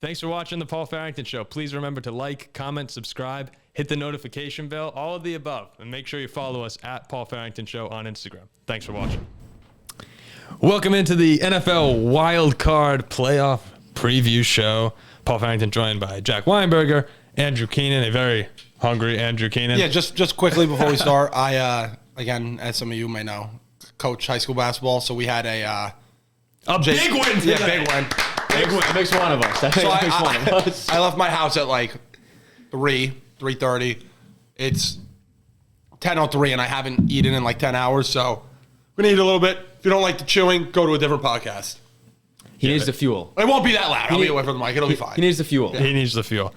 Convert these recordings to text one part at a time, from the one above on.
Thanks for watching the Paul Farrington Show. Please remember to like, comment, subscribe, hit the notification bell, all of the above. And make sure you follow us at Paul Farrington Show on Instagram. Thanks for watching. Welcome into the NFL Wild Card Playoff Preview Show. Paul Farrington joined by Jack Weinberger, Andrew Keenan, a very hungry Andrew Keenan. Yeah, just quickly before we start, I, again, as some of you may know, coach high school basketball, so we had a big win today. Yeah, big win. That makes one of us. That makes one of us. I left my house at like 3:30. It's 10:03, and I haven't eaten in like 10 hours, so we're going to eat a little bit. If you don't like the chewing, go to a different podcast. He needs the fuel. It won't be that loud. I'll be away from the mic. It'll be fine. He needs the fuel. Yeah. He needs the fuel.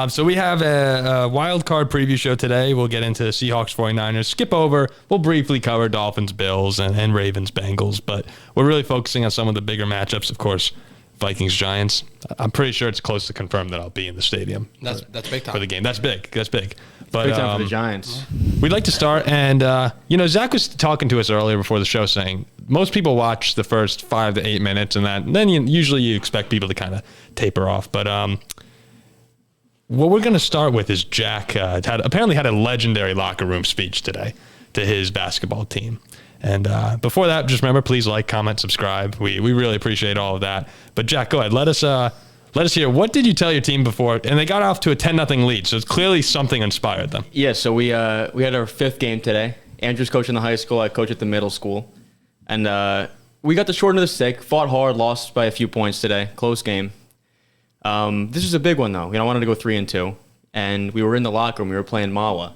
So we have a wild card preview show today. We'll get into Seahawks-49ers. Skip over. We'll briefly cover Dolphins-Bills and Ravens-Bengals, but we're really focusing on some of the bigger matchups, of course. Vikings-Giants. I'm pretty sure it's close to confirm that I'll be in the stadium. That's big time for the game. That's big. But big time for the Giants. We'd like to start, and Zach was talking to us earlier before the show, saying most people watch the first 5 to 8 minutes, and then usually you expect people to kind of taper off. But what we're going to start with is Jack apparently had a legendary locker room speech today to his basketball team. And before that, just remember, please like, comment, subscribe. We really appreciate all of that. But Jack, go ahead. Let us hear. What did you tell your team before? And they got off to a 10-0 lead, so it's clearly something inspired them. Yeah, so we had our 5th game today. Andrew's coaching the high school. I coach at the middle school. And we got the short end of the stick, fought hard, lost by a few points today. Close game. This is a big one, though. I wanted to go 3-2. And we were in the locker room. We were playing Mawa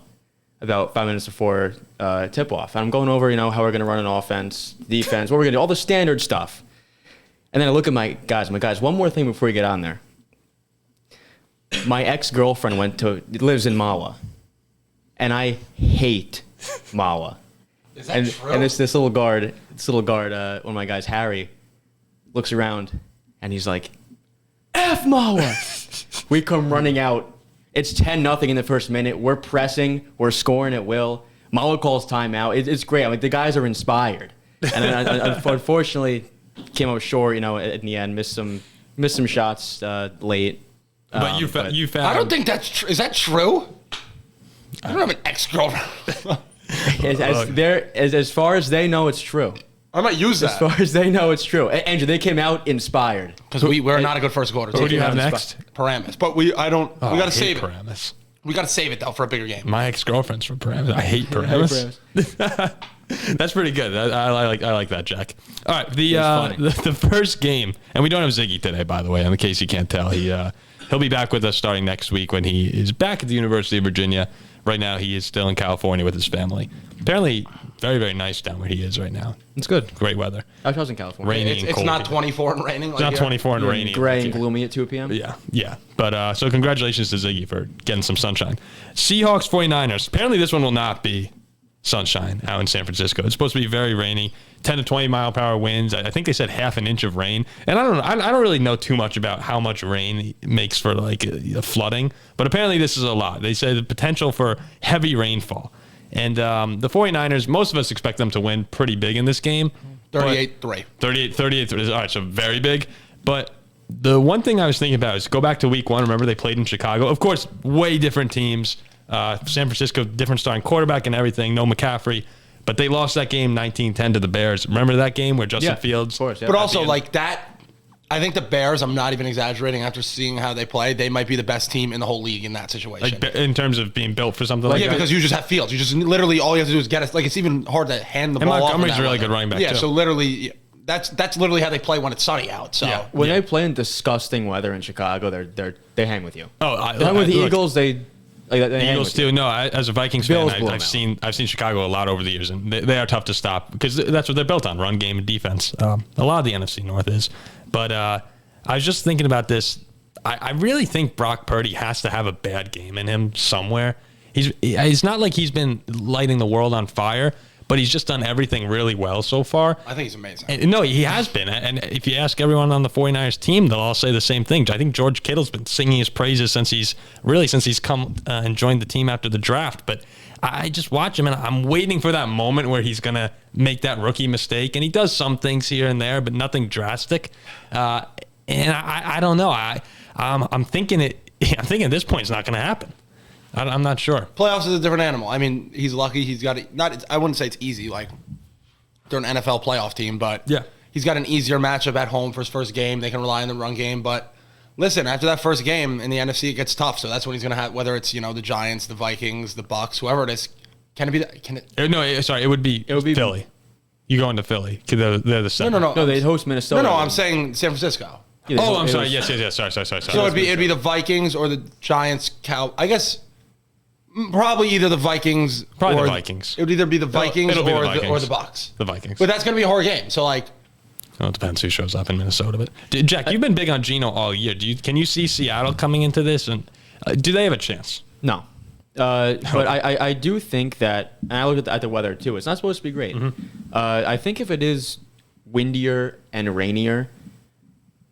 about 5 minutes before tip-off. And I'm going over, how we're going to run an offense, defense, what we're going to do, all the standard stuff. And then I look at my guys, one more thing before we get on there. My ex-girlfriend lives in Mawa. And I hate Mawa. Is that true? And this little guard, one of my guys, Harry, looks around and he's like, F Mawa! We come running out. It's 10-0 in the first minute. We're pressing. We're scoring at will. Malo calls timeout. It's great. The guys are inspired. And then unfortunately, came up short. In the end, missed some shots late. But you found. I don't think that's true. Is that true? I don't have an ex-girlfriend. As far as they know, it's true. I might use that. As far as they know, it's true. Andrew, they came out inspired. Because we're not a good first quarter. Who do you have next? Paramus. But we got to save it. Paramus. We got to save it, though, for a bigger game. My ex-girlfriend's from Paramus. I hate Paramus. That's pretty good. I like that, Jack. All right, the first game, and we don't have Ziggy today, by the way, in case you can't tell. He'll be back with us starting next week when he is back at the University of Virginia. Right now, he is still in California with his family. Apparently, very, very nice down where he is right now. It's good. Great weather. I was in California. Rainy and it's cold. not 24 and raining. It's not 24 and rainy. Gray and gloomy at 2 p.m. Yeah. But so congratulations to Ziggy for getting some sunshine. Seahawks 49ers. Apparently this one will not be sunshine out in San Francisco. It's supposed to be very rainy. 10 to 20 mile per hour winds. I think they said half an inch of rain. And I don't know. I don't really know too much about how much rain makes for a flooding. But apparently this is a lot. They say the potential for heavy rainfall. And the 49ers, most of us expect them to win pretty big in this game. 38-3. 38-3. All right, so very big. But the one thing I was thinking about is go back to week 1. Remember, they played in Chicago. Of course, way different teams. San Francisco, different starting quarterback and everything. No McCaffrey. But they lost that game 19-10 to the Bears. Remember that game where Justin Fields? Of course, yeah. But also, I think the Bears, I'm not even exaggerating, after seeing how they play, they might be the best team in the whole league in that situation. In terms of being built for something like that? Yeah, because you just have Fields. You just literally, all you have to do is get it. It's even hard to hand the ball off. And Montgomery's a really good running back, too. so literally, that's literally how they play when it's sunny out. So when they play in disgusting weather in Chicago, they hang with you. Oh, they hang with the Eagles. They Eagles too. No, as a Vikings fan, I've seen Chicago a lot over the years, and they are tough to stop because that's what they're built on: run game and defense. A lot of the NFC North is, but I was just thinking about this. I really think Brock Purdy has to have a bad game in him somewhere. He's not like he's been lighting the world on fire, but he's just done everything really well so far. I think he's amazing. And, no, he has been. And if you ask everyone on the 49ers team, they'll all say the same thing. I think George Kittle's been singing his praises since he's come and joined the team after the draft. But I just watch him, and I'm waiting for that moment where he's going to make that rookie mistake. And he does some things here and there, but nothing drastic. And I don't know. I'm thinking I'm thinking at this point it's not going to happen. I'm not sure. Playoffs is a different animal. I mean, he's lucky. He's got it. I wouldn't say it's easy. Like they're an NFL playoff team, but yeah, he's got an easier matchup at home for his first game. They can rely on the run game. But listen, after that first game in the NFC, it gets tough. So that's when he's going to have, whether it's the Giants, the Vikings, the Bucks, whoever it is. Can it be? No, sorry, it would be Philly. You go into Philly. They're the second. No. No, they'd host Minnesota. No, I'm saying San Francisco. Yeah, I'm sorry. Yes. Sorry. So it'd be the Vikings or the Giants. I guess probably either the Vikings. Probably the Vikings. It would either be the Vikings It'll be or the Vikings. or the Bucks. The Vikings. But that's going to be a horror game. So like. Well, it depends who shows up in Minnesota. But Jack, you've been big on Geno all year. Can you see Seattle coming into this, and do they have a chance? No. But I do think that, and I look at the weather too. It's not supposed to be great. Mm-hmm. I think if it is windier and rainier,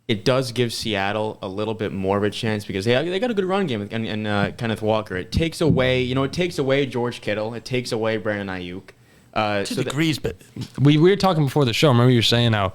it does give Seattle a little bit more of a chance because they got a good run game and Kenneth Walker. It takes away, George Kittle. It takes away Brandon Ayuk. 2 degrees, but we were talking before the show. Remember you were saying how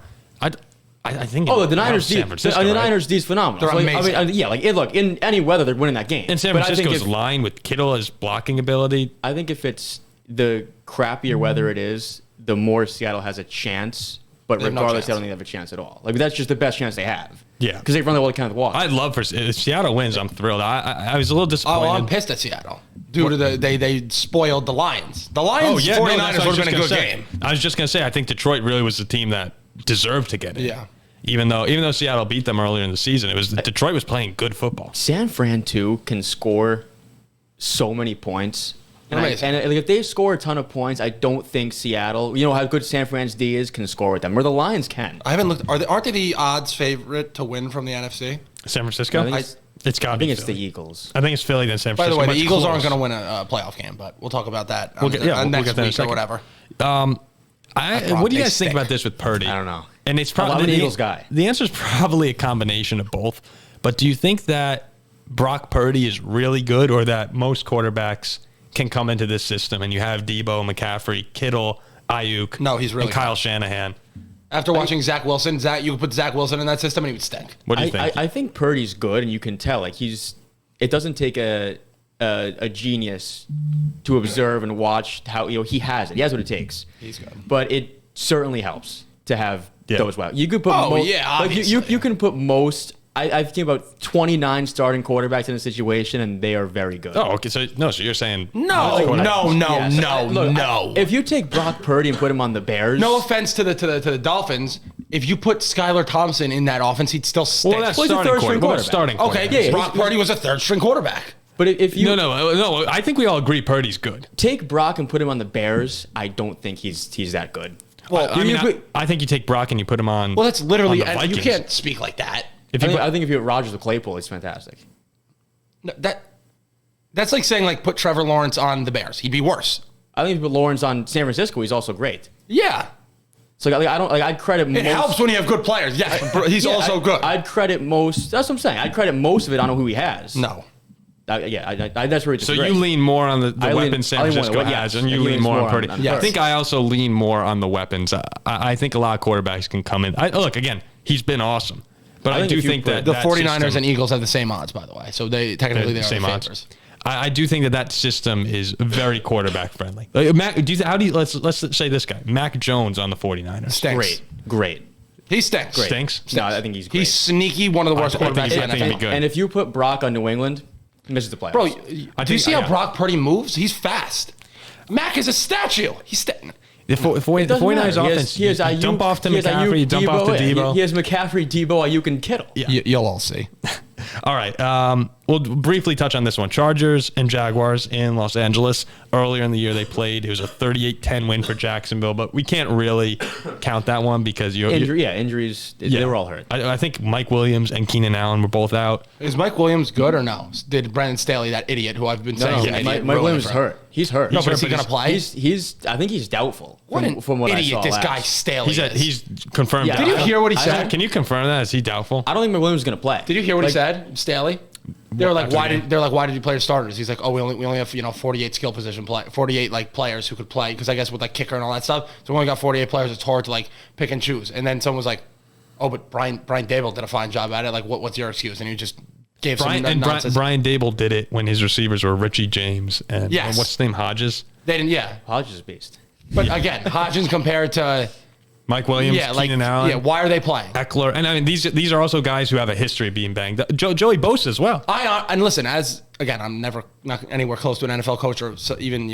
I think. Oh, the Niners San D. Francisco, The right? Niners D is phenomenal. They're amazing. Look, in any weather, they're winning that game. And San But I think Francisco's line with Kittle as blocking ability. I think if it's the crappier weather it is, the more Seattle has a chance. But They have no regardless, chance. they don't think they have a chance at all. Like that's just the best chance they have. Yeah. Because they run the ball kind of walk. I'd love for if Seattle wins. I'm thrilled. I was a little disappointed. Oh, I'm pissed at Seattle due to they spoiled the Lions. The Lions 49ers would have been a good game. I was just gonna say I think Detroit really was the team that deserved to get in. Yeah. Even though Seattle beat them earlier in the season, Detroit was playing good football. San Fran too can score so many points. And Amazing. if they score a ton of points, I don't think Seattle, how good San Fran's D is, can score with them. Or the Lions can. I haven't looked. Aren't they the odds favorite to win from the NFC? San Francisco. I think It's got. I think it's the Eagles. I think it's Philly then San By Francisco. the way, the Much Eagles close. aren't going to win a playoff game, but we'll talk about that We'll get that in next a week or second. whatever. What do you guys think stink. about this with Purdy? I don't know. And it's I'm probably an Eagles guy. The answer is probably a combination of both. But do you think that Brock Purdy is really good, or that most quarterbacks can come into this system and you have Debo, McCaffrey, Kittle, Ayuk, No, he's really and Kyle good. Shanahan? After watching Zach Wilson, you could put Zach Wilson in that system and he would stink. What do you think? I think Purdy's good, and you can tell. Like it doesn't take a genius to observe and watch how he has it. He has what it takes. He's good. But it certainly helps to have those weapons. You could put obviously. you can put most. I think about 29 starting quarterbacks in a situation, and they are very good. Oh, okay. So you're saying No. If you take Brock Purdy and put him on the Bears, No offense to the Dolphins, if you put Skylar Thompson in that offense, he'd still stink. Well, that's Well, he's a starting third-string quarterback. quarterback. Starting Okay, quarterback. Yeah, Brock Purdy was a third-string quarterback. But if you No. I think we all agree Purdy's good. take Brock and put him on the Bears, I don't think he's that good. Well, I think you take Brock and you put him on. Well, that's literally, on the and you Vikings. can't speak like that. If you I think if you put Rodgers with Claypool, it's fantastic. No, that's like saying put Trevor Lawrence on the Bears. He'd be worse. I think if you put Lawrence on San Francisco, he's also great. Yeah. So I'd credit most. It helps when you have good players. Yes, he's also good. I'd credit most. That's what I'm saying. I'd credit most of it on who he has. No. That's where it's So you lean more on the I lean- weapons San I lean more Francisco on the- has, yes. and you He lean leans more on more Purdy. on Yes. I think I also lean more on the weapons. I think a lot of quarterbacks can come in. Look, again, he's been awesome. But I think do if you think put- that The that 49ers system- and Eagles have the same odds, by the way. So they technically they are same the odds. favorites. I do think that system is very quarterback friendly. Let's say this guy, Mac Jones on the 49ers. Stinks. Great. He stinks. Stinks? No, I think he's great. He's sneaky, one of the worst I think quarterbacks he's- in I the think he'd NFL. be good. And if you put Brock on New England, he misses the playoffs. Bro, do you think- see how yeah. Brock Purdy moves? He's fast. Mac is a statue. He's stinking. The 49ers matter. offense, He has you Ayuk, dump off to he has McCaffrey, you dump off to Debo. He has McCaffrey, Debo, Ayuk, and Kittle. Yeah. You'll all see. All right. We'll briefly touch on this one. Chargers and Jaguars in Los Angeles. Earlier in the year, they played. It was a 38-10 win for Jacksonville, but we can't really count that one because Injuries. They were all hurt. I think Mike Williams and Keenan Allen were both out. Is Mike Williams good or no? Did Brandon Staley, that idiot who I've been saying, is an idiot, Mike ruin Williams it is for him? hurt. He's hurt. No, but is he going to play? I think he's doubtful. What an from what idiot I saw this last. guy Staley is. He's confirmed. Yeah, doubtful. Did you hear what he said? Can you confirm that? Is he doubtful? I don't think Mike Williams is going to play. Did you hear what he said, Staley? They were like, why did you play your starters? He's like, oh, we only have 48 skill position 48 players who could play because I guess with kicker and all that stuff. So we only got 48 players. It's hard to pick and choose. And then someone was like, oh, but Brian Dable did a fine job at it. What's your excuse? And he was just gave some nonsense. Brian Dable did it when his receivers were Richie James and what's his name, Hodges. They didn't. Yeah, Hodges is a beast. but again, Hodgins compared to Mike Williams, Keenan Allen. Yeah, why are they playing? Eckler. And I mean, these are also guys who have a history of being banged up. Joey Bosa as well. And listen, I'm never not anywhere close to an NFL coach or even,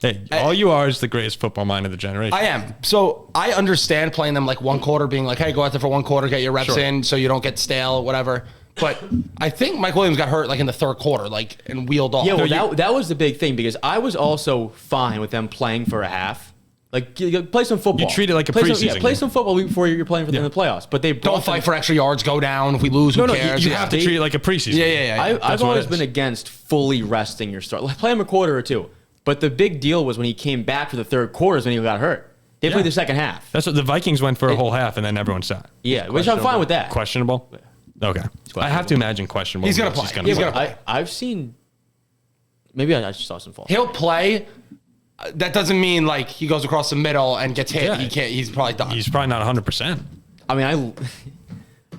Hey, all you are is the greatest football mind of the generation. I am. So I understand playing them like one quarter, being like, hey, go out there for one quarter, get your reps in so you don't get stale, whatever. But I think Mike Williams got hurt like in the third quarter, like, and wheeled off. Yeah, well, that was the big thing because I was also fine with them playing for a half. Like, you play some football. You treat it like a preseason play game. some football before you're playing for them in the playoffs. But they don't fight for extra yards, go down. If we lose, who cares? You have to treat it like a preseason. Yeah. I've always been against fully resting your start. Like, play him a quarter or two. But the big deal was when he came back for the third quarter is when he got hurt. They played the second half. That's what the Vikings went for a whole half, and then everyone sat. Yeah, which I'm fine with that. Questionable? Okay. I have to imagine questionable. He's going to play. He's going to play. I've seen... Maybe I just saw some fall. He'll play... That doesn't mean like he goes across the middle and gets hit. He can't. He's probably done. He's probably not 100%. I mean,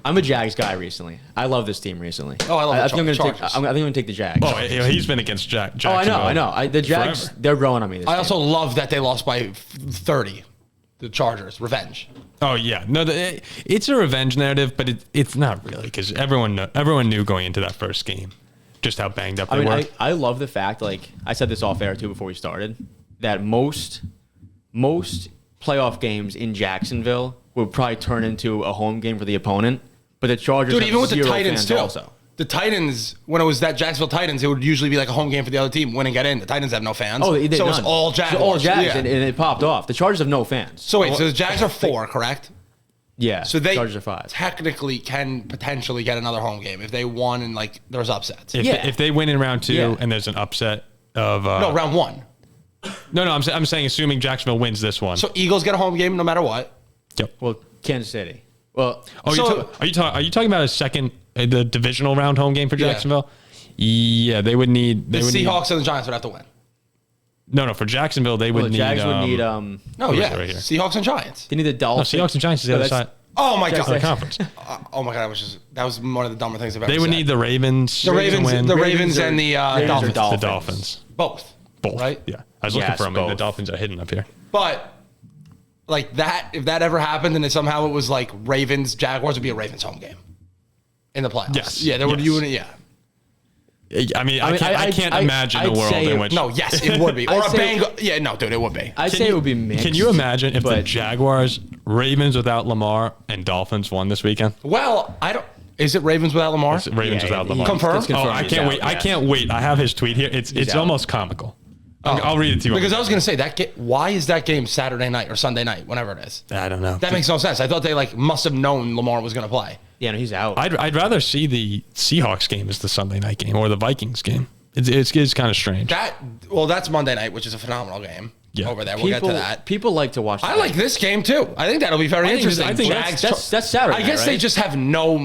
I'm a Jags guy recently. I love this team recently. Oh, I love I the think Chargers. I think I'm going to take the Jags. Oh, he's been against Jacksonville. Oh, I know. The Jags, forever. they're growing on me. I also love that they lost by 30. The Chargers, revenge. Oh yeah, no, it's a revenge narrative, but it's not really because everyone knew going into that first game just how banged up they were. I love the fact, like I said this off air too before we started, that most playoff games in Jacksonville would probably turn into a home game for the opponent. But the Chargers, dude, even with the Titans too. Also. The Titans, when it was that Jacksonville Titans, it would usually be like a home game for the other team, win and get in. The Titans have no fans. Oh, so it's all Jags. All Jags, and it popped off. The Chargers have no fans. So wait, so the Jags are 4, correct? Yeah. So they Chargers are 5. Technically can potentially get another home game if they won and like there's upsets. If they win in round 2 and there's an upset of no, round 1. No, I'm saying assuming Jacksonville wins this one. So Eagles get a home game no matter what. Yep. Well, Kansas City. Well, are you talking about a second the divisional round home game for Jacksonville? Yeah, they would need the Seahawks and the Giants would have to win. No, for Jacksonville they would the need. Jags would need No, yeah, right here. Seahawks and Giants. They need the Dolphins. No, Seahawks and Giants is the other side. Oh my god, the conference. Oh my god, that was one of the dumber things I've ever said. They would need the Ravens. The Ravens and the Dolphins. The Dolphins. Both. Right? Yeah. I was looking for them. The Dolphins are hidden up here. But like that, if that ever happened and somehow it was like Ravens, Jaguars, would be a Ravens home game in the playoffs. Yes. Yeah, there would I mean, I can't imagine a world in which. No, yes, it would be. Or a Bengal. Yeah, no, dude, it would be. I'd say it would be mixed. Can you imagine if the Jaguars, Ravens without Lamar, and Dolphins won this weekend? Well, I don't. Is it Ravens without Lamar? It's Ravens without Lamar. Confirmed? Oh, I can't wait. I can't wait. I have his tweet here. It's almost comical. I'll read it to you. Because I was going to say, why is that game Saturday night or Sunday night, whenever it is? I don't know. That makes no sense. I thought they must have known Lamar was going to play. Yeah, no, he's out. I'd rather see the Seahawks game as the Sunday night game or the Vikings game. It's kind of strange. That's Monday night, which is a phenomenal game over there. We'll get to that. People like to watch. I like this game too. I think that'll be very interesting. I think that's Saturday. I guess night, they right? just have no.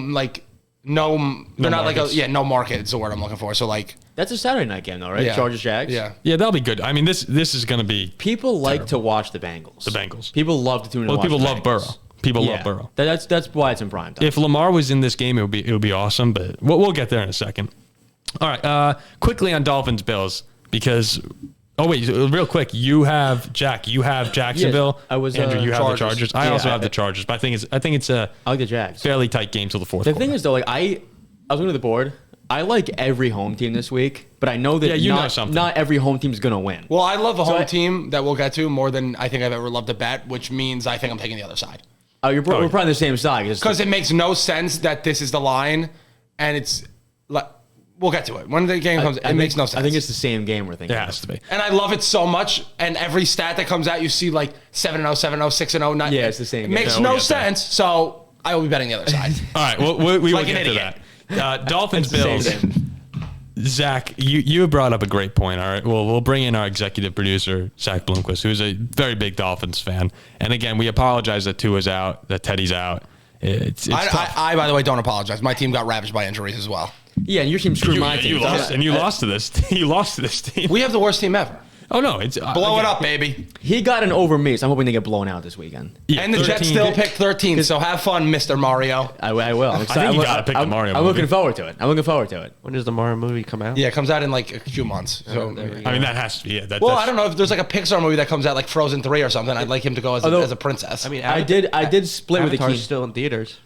They're not markets. No market is the word I'm looking for. So that's a Saturday night game though, right? Yeah. Chargers-Jags. Yeah, that'll be good. I mean, this is going to be. People like to watch the Bengals. The Bengals. People love to tune in. Well, people love Burrow. People love Burrow. That's why it's in prime time. If Lamar was in this game, it would be awesome. But we'll get there in a second. All right, quickly on Dolphins-Bills because. Oh wait, real quick. You have Jacksonville. I was. Andrew, you have Chargers. the Chargers. I also have the Chargers, but I think it's a. I like the Jags. Fairly tight game till the fourth. The thing is though, I was looking at the board. I like every home team this week, but I know that not every home team is going to win. Well, I love a home team that we'll get to more than I think I've ever loved a bet, which means I think I'm taking the other side. Oh, we're probably on the same side. Because it makes no sense that this is the line, and it's like we'll get to it when the game comes. It makes no sense. I think it's the same game we're thinking. It has to be. And I love it so much. And every stat that comes out, you see 7-0, 7-0, 6-0, 9. Yeah, it's the same. It makes no sense. So I will be betting the other side. All right, well, we will get to that. Dolphins-Bills. Zach, you brought up a great point. All right, well, we'll bring in our executive producer, Zach Bloomquist, who's a very big Dolphins fan. And again, we apologize that Tua's out, that Teddy's out. It's tough. I, by the way, don't apologize. My team got ravaged by injuries as well. Yeah, and your team screwed my team. You lost to this. You lost to this team. We have the worst team ever. Oh no, it's Blow it up, baby. He got an over me, so I'm hoping they get blown out this weekend. Yeah, And the Jets still picked 13, so have fun, Mr. Mario. I will. I'm excited. think you gotta pick the Mario I'm looking movie. forward to it. When does the Mario movie come out? Yeah, it comes out in like a few months. So, there we go. I mean, that has to be it. well, I don't know if there's like a Pixar movie that comes out like Frozen 3 or something. I'd like him to go as a princess. I mean, I did split with the Avatar's Keen. still in theaters.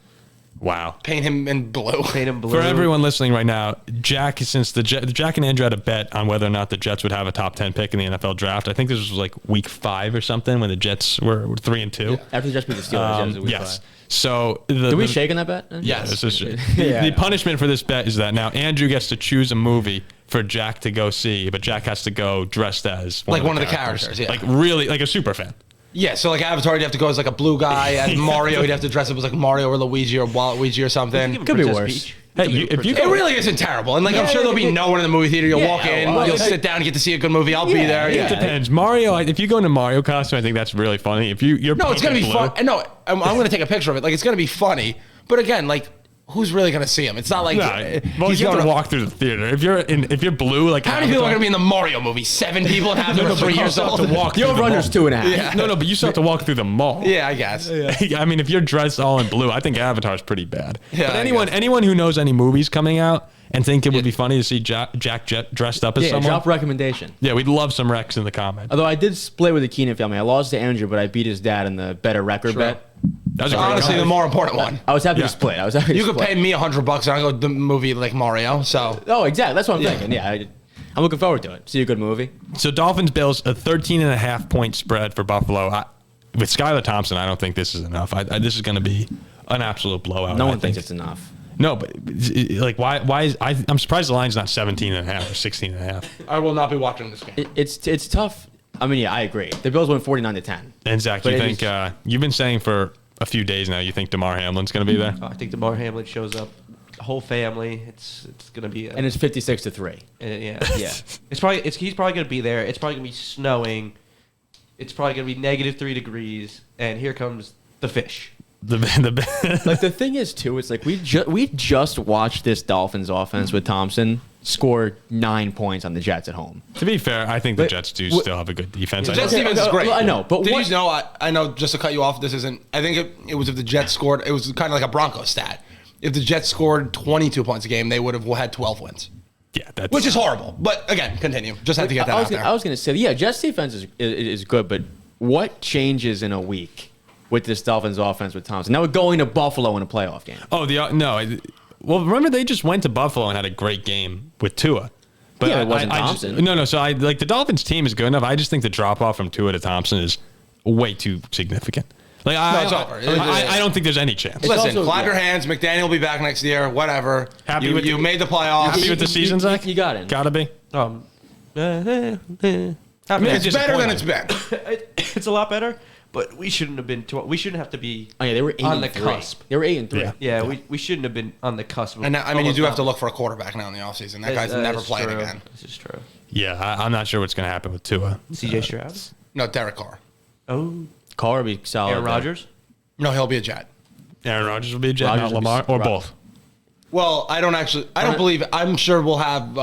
Wow. paint him in blue. Paint him blue. For everyone listening right now, Jack, since Jack and Andrew had a bet on whether or not the Jets would have a top 10 pick in the NFL draft. I think this was like week 5 or something when the Jets were 3-2. After the Jets beat the Steelers, it was a week Yes. 5. So Did we shake on that bet? Yes. This is Yeah, the I know. punishment for this bet is that now Andrew gets to choose a movie for Jack to go see, but Jack has to go dressed as Like one of the characters, yeah. Like really, like a super fan. Yeah, so like Avatar, you'd have to go as like a blue guy. As Mario, you'd have to dress up as like Mario or Luigi or Waluigi or something. Could be worse. Hey, if you It go, really isn't terrible. And like I'm sure there'll be no one in the movie theater. You'll walk in, well, you'll hey. sit down and get to see a good movie. I'll be there. it Yeah. depends. Mario, if you go in a Mario costume, I think that's really funny. If you're No, it's gonna be blue, fun. No, I'm gonna take a picture of it. Like it's gonna be funny. But again, like who's really gonna see him? It's not like Well, he's you have going to walk through the theater. If you're blue, like How many people are gonna be in the Mario movie? 7 people and half of them are 3 years old. to walk The through over-under's mall. 2.5. Yeah. No, but you still have to walk through the mall. Yeah, I guess. I mean, if you're dressed all in blue, I think Avatar's pretty bad. Yeah, but I anyone who knows any movies coming out and think it would be funny to see Jack dressed up as Yeah, someone, drop recommendation. yeah, we'd love some Rex in the comments. Although I did split with the Keenan family. I lost to Andrew, but I beat his dad in the better record bet. That was a great Honestly, the comment. more important one. I was happy Yeah. to split. You You could pay me $100 and I go to the movie like Mario. So Oh, exactly. That's what I'm thinking. Yeah, I'm looking forward to it. See a good movie. So Dolphins-Bills, a 13.5-point spread for Buffalo. With Skylar Thompson, I don't think this is enough. This is going to be an absolute blowout. No I one think. thinks it's enough. No, but like why is I'm surprised the line's not 17.5 or 16.5. I will not be watching this game. It's tough. I mean, yeah, I agree. The Bills win 49-10. And Zach, But you it think you've been saying for a few days now you think DeMar Hamlin's going to be there? I think DeMar Hamlin shows up. The whole family. It's gonna be. And it's 56-3. Yeah. He's probably gonna be there. It's probably gonna be snowing. It's probably gonna be -3 degrees, and here comes the fish. Like the thing is too, it's like we just watched this Dolphins offense with Thompson score 9 points on the Jets at home. To be fair, I think the But Jets do what- still have a good defense. The I Jets know. defense is great. I know, but did what- you know? I know. Just to cut you off, this isn't. I think it was if the Jets scored. It was kind of like a Broncos stat. If the Jets scored 22 points a game, they would have had 12 wins, Yeah, that's which is horrible. But again, continue. Just had to get that out there. I was gonna say, yeah, Jets defense is good, but what changes in a week with this Dolphins offense with Thompson? Now we're going to Buffalo in a playoff game. Oh, well, remember they just went to Buffalo and had a great game with Tua. But Yeah, it wasn't I Thompson. No. So the Dolphins team is good enough. I just think the drop off from Tua to Thompson is way too significant. Like it's over. I don't think there's any chance. Listen, also- clap yeah. your hands. McDaniel will be back next year. Whatever. Happy with you the- made the playoffs. Happy with the season, Zach? You got it. Gotta be. I mean, it's It's better than disappointing. it's been. It's a lot better, but we shouldn't have been. We shouldn't have to be. Oh yeah, they were 8 on the and 3. cusp. They were 8 and 3. Yeah. Yeah, we shouldn't have been on the cusp. And now, I mean, you do have to look for a quarterback now in the offseason. That guy's never playing true. again. This is true. Yeah, I'm not sure what's going to happen with Tua. CJ Stroud. No, Derek Carr. Oh, Carr will be solid. Aaron Rodgers. No, he'll be a Jet. Aaron Rodgers will be a Jet, Rodgers not will be- Lamar, or Rod- both. Well, I don't believe. I'm sure we'll have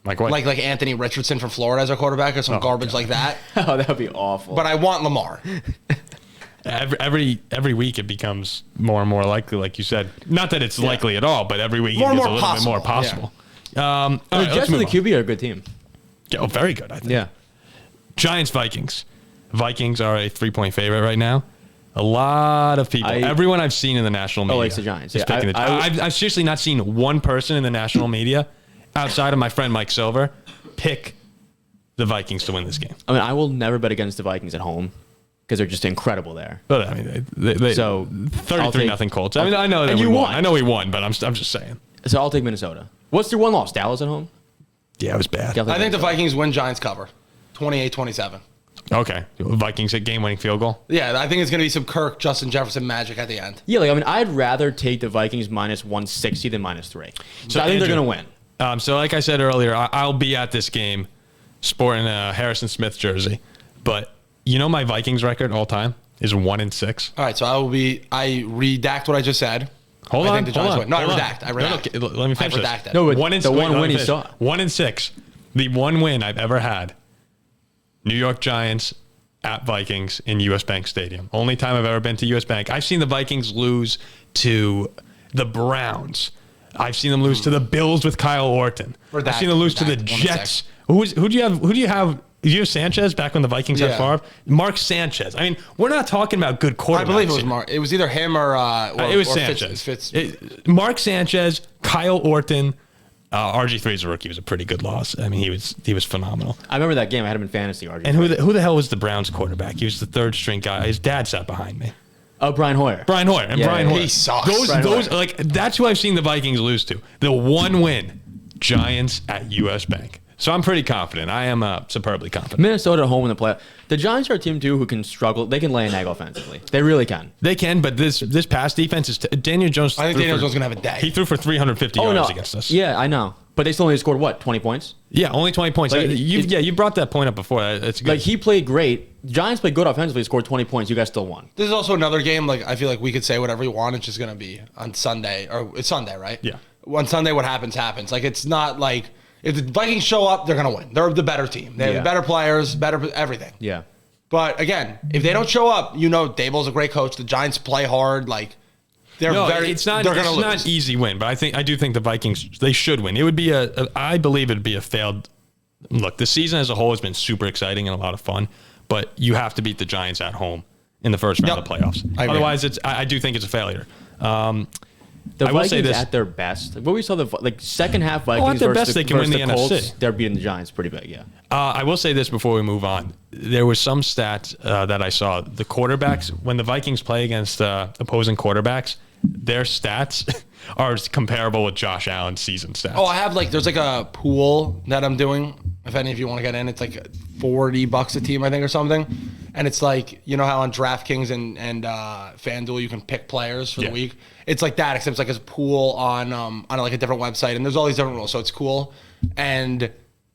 Like what? like Anthony Richardson from Florida as our quarterback or some garbage like that. Oh, that would be awful. But I want Lamar. every week it becomes more and more likely, like you said. Not that it's likely at all, but every week More it and gets a more little bit more possible, possible. All right, the let's Jets and move the on. QB are a good team. Yeah, oh, very good, I think. Yeah. Giants, Vikings. Vikings are a 3-point favorite right now. A lot of people, everyone I've seen in the national media, likes the Giants. is Yeah, picking the I've seriously not seen one person in the national media outside of my friend Mike Silver pick the Vikings to win this game. I mean, I will never bet against the Vikings at home because they're just incredible there. But I mean, they So, 33-0 Colts. I mean, I know that And we you won. won. I know we won, but I'm just saying. So I'll take Minnesota. What's their one loss? Dallas at home? Yeah, it was bad. Definitely I think the Minnesota. Vikings win, Giants cover, 28-27. Okay, Vikings hit game-winning field goal. Yeah, I think it's going to be some Kirk, Justin Jefferson magic at the end. Yeah, like I mean, I'd rather take the Vikings minus 160 than minus 3. So I think they're Andrew, going to win. So like I said earlier, I'll be at this game sporting a Harrison Smith jersey. But you know my Vikings record all time is 1-6. All right, so I redact what I just said. Hold I on, think the Giants hold win. No, on, I hold redact. on. I redact. No, let me finish I this. redacted. No, but One in the wait, one let me win he finish. saw. 1-6. The one win I've ever had New York Giants at Vikings in US Bank Stadium. Only time I've ever been to US Bank. I've seen the Vikings lose to the Browns. I've seen them lose to the Bills with Kyle Orton. I've seen them lose to the Jets. Who do you have? Do you have Sanchez back when the Vikings had Favre? Mark Sanchez. I mean, we're not talking about good quarterbacks. I believe it was Mark. It was either him or it was Sanchez. Mark Sanchez, Kyle Orton. RG3 is a rookie. It was a pretty good loss. I mean, he was phenomenal. I remember that game. I had him in fantasy. RG3. And who the hell was the Browns quarterback? He was the third string guy. His dad sat behind me. Oh, Brian Hoyer. Brian Hoyer. He sucks. Those like that's who I've seen the Vikings lose to. The one win, Giants at US Bank. So I'm pretty confident. I am superbly confident. Minnesota at home in the playoff. The Giants are a team too who can struggle. They can lay an egg offensively. They really can. They can, but this pass defense is Daniel Jones. I think Daniel Jones is gonna have a day. He threw for 350 yards against us. Yeah, I know. But they still only scored what, 20 points? Yeah, only 20 points. Like, you brought that point up before. It's good. Like he played great. Giants played good offensively. Scored 20 points. You guys still won. This is also another game. Like I feel like we could say whatever we want. It's just gonna be on Sunday, or it's Sunday, right? Yeah. On Sunday, what happens happens. Like it's not like if the Vikings show up, they're gonna win. They're the better team. They have the better players, better everything. Yeah. But again, if they don't show up, Daboll's a great coach. The Giants play hard. Like it's not an easy win, but I do think the Vikings, they should win. It would be I believe it'd be a failed. Look, the season as a whole has been super exciting and a lot of fun, but you have to beat the Giants at home in the first round of the playoffs. Otherwise, I do think it's a failure. The Vikings at their best. What we saw second half Vikings at their best, they can win the Colts, NFC. They're beating the Giants pretty big, yeah. I will say this before we move on. There was some stats that I saw. The quarterbacks, when the Vikings play against opposing quarterbacks, their stats are comparable with Josh Allen's season stats. Oh, I have there's a pool that I'm doing. If any of you want to get in, it's like $40 a team, I think, or something. And it's like, you know how on DraftKings and FanDuel you can pick players for the week? It's like that, except it's like a pool on like a different website, and there's all these different rules, so it's cool. And